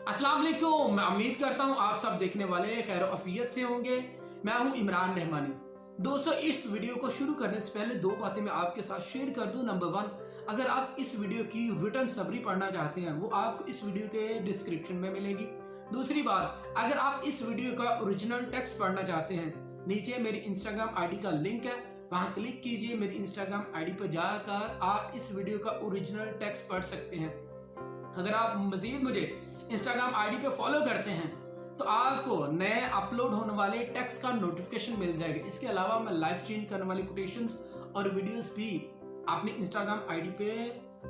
अस्सलाम वालेकुम। मैं उम्मीद करता हूँ आप सब देखने वाले खैर अफियत से होंगे। मैं हूँ इमरान रहमानी। दोस्तों, इस वीडियो को शुरू करने से पहले दो बातें मैं आपके साथ शेयर कर दूं। नंबर 1, अगर आप इस वीडियो की रिटन समरी पढ़ना चाहते हैं वो आपको इस वीडियो के डिस्क्रिप्शन में मिलेगी। दूसरी बात, अगर आप इस वीडियो का ओरिजिनल टेक्स्ट पढ़ना चाहते हैं, नीचे मेरी इंस्टाग्राम आईडी का लिंक है, वहां क्लिक कीजिए। मेरी इंस्टाग्राम आईडी पर जाकर आप इस वीडियो का ओरिजिनल टेक्स्ट पढ़ सकते हैं। अगर आप मजीद मुझे इंस्टाग्राम आईडी पे फॉलो करते हैं तो आपको नए अपलोड होने वाले टेक्स्ट का नोटिफिकेशन मिल जाएगा। इसके अलावा मैं लाइव स्ट्रीम करने वाली कोटेशंस और वीडियोस भी अपनी इंस्टाग्राम आईडी पे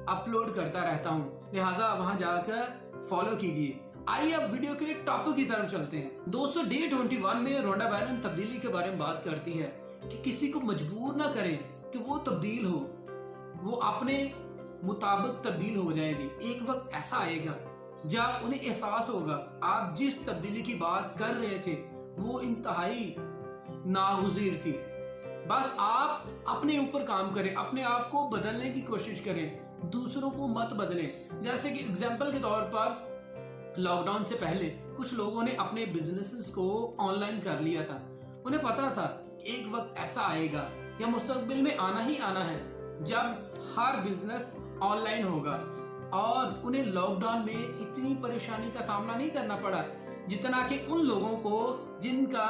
अपलोड करता रहता हूं, लिहाजा वहां जाकर फॉलो कीजिए। आइए अब वीडियो के टॉपिक की तरफ चलते हैं। दोस्तों, डे 21 में रोंडा बैरन तब्दीली के बारे में बात करती है कि किसी को मजबूर ना करें कि वो तब्दील हो, वो अपने मुताबिक तब्दील हो जाएगी। एक वक्त ऐसा आएगा जब उन्हें एहसास होगा आप जिस तब्दीली की बात कर रहे थे वो इंतहाई नागुज़ीर थी। बस आप अपने ऊपर काम करें, अपने आप को बदलने की कोशिश करें, दूसरों को मत बदलें। जैसे कि एग्जाम्पल के तौर पर लॉकडाउन से पहले कुछ लोगों ने अपने बिजनेसेस को ऑनलाइन कर लिया था। उन्हें पता था एक वक्त ऐसा आएगा या मुस्तकबिल में आना ही आना है जब हर बिजनेस ऑनलाइन होगा, और उन्हें लॉकडाउन में इतनी परेशानी का सामना नहीं करना पड़ा जितना कि उन लोगों को जिनका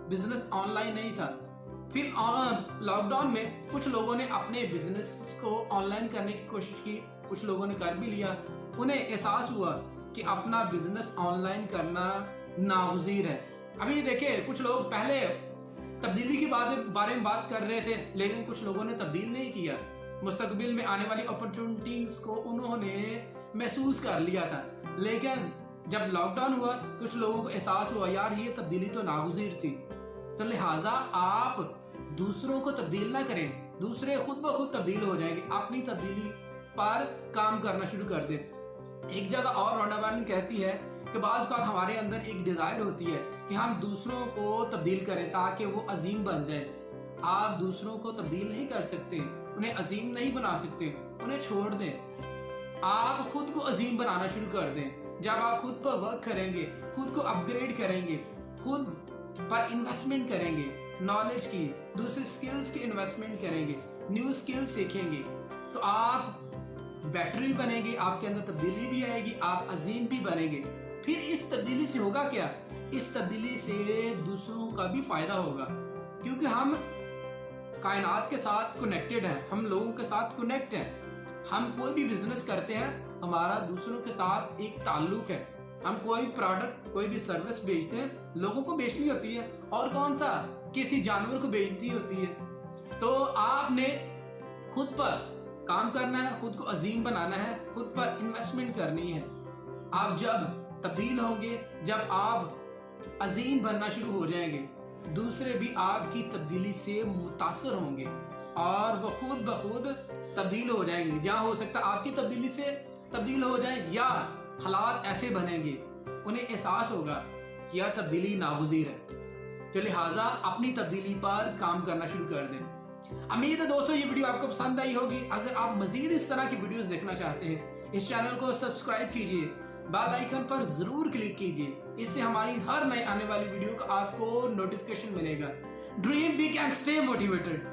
बिजनेस ऑनलाइन नहीं था। फिर लॉकडाउन में कुछ लोगों ने अपने बिजनेस को ऑनलाइन करने की कोशिश की, कुछ लोगों ने कर भी लिया। उन्हें एहसास हुआ कि अपना बिजनेस ऑनलाइन करना नागुज़ीर है। अभी देखिए, कुछ लोग पहले तब्दीली के बारे में बात कर रहे थे, लेकिन कुछ लोगों ने तब्दील नहीं किया। मुस्तकबिल में आने वाली अपॉर्चुनिटीज को उन्होंने महसूस कर लिया था, लेकिन जब लॉकडाउन हुआ कुछ लोगों को एहसास हुआ यार ये तब्दीली तो नागुज़ीर थी। तो लिहाजा आप दूसरों को तब्दील ना करें, दूसरे खुद ब खुद तब्दील हो जाएंगे। अपनी तब्दीली पर काम करना शुरू कर दें। एक जगह और रोंडा बैरन कहती है कि बाज़ औक़ात हमारे अंदर एक डिज़ायर होती है कि हम दूसरों को तब्दील करें ताकि वो अजीम बन जाए। आप दूसरों को तब्दील नहीं कर सकते, उन्हें अजीम नहीं बना सकते, उन्हें छोड़ दें। आप खुद को अजीम बनाना शुरू कर दें। जब आप खुद पर वर्क करेंगे, खुद को अपग्रेड करेंगे, खुद पर इन्वेस्टमेंट करेंगे, नॉलेज की, दूसरे स्किल्स की इन्वेस्टमेंट करेंगे, न्यू स्किल्स सीखेंगे, तो आप बेटर भी बनेंगे, आपके अंदर तब्दीली भी आएगी, आप अजीम भी बनेंगे। फिर इस तब्दीली से होगा क्या? इस तब्दीली से दूसरों का भी फायदा होगा, क्योंकि हम कायनात के साथ कनेक्टेड हैं, हम लोगों के साथ कनेक्ट हैं। हम कोई भी बिजनेस करते हैं, हमारा दूसरों के साथ एक ताल्लुक है। हम कोई प्रोडक्ट, कोई भी सर्विस बेचते हैं, लोगों को बेचनी होती है, और कौन सा किसी जानवर को बेचनी होती है। तो आपने खुद पर काम करना है, खुद को अजीम बनाना है, खुद पर इन्वेस्टमेंट करनी है। आप जब तब्दील होंगे, जब आप अजीम बनना शुरू हो जाएंगे, दूसरे भी आपकी तब्दीली से मुतासर होंगे और वो खुद ब खुद तब्दील हो जाएंगे। जहाँ हो सकता है आपकी तब्दीली से तब्दील हो जाए, या हालात ऐसे बनेंगे उन्हें एहसास होगा कि यह तब्दीली नागुज़ीर है। तो लिहाजा अपनी तब्दीली पर काम करना शुरू कर दें। उम्मीद है दोस्तों ये वीडियो आपको पसंद आई होगी। अगर आप मजीद इस तरह की वीडियोस देखना चाहते हैं, इस चैनल को सब्सक्राइब कीजिए, बेल आइकन पर जरूर क्लिक कीजिए। इससे हमारी हर नए आने वाली वीडियो का आपको नोटिफिकेशन मिलेगा। Dream big and stay motivated.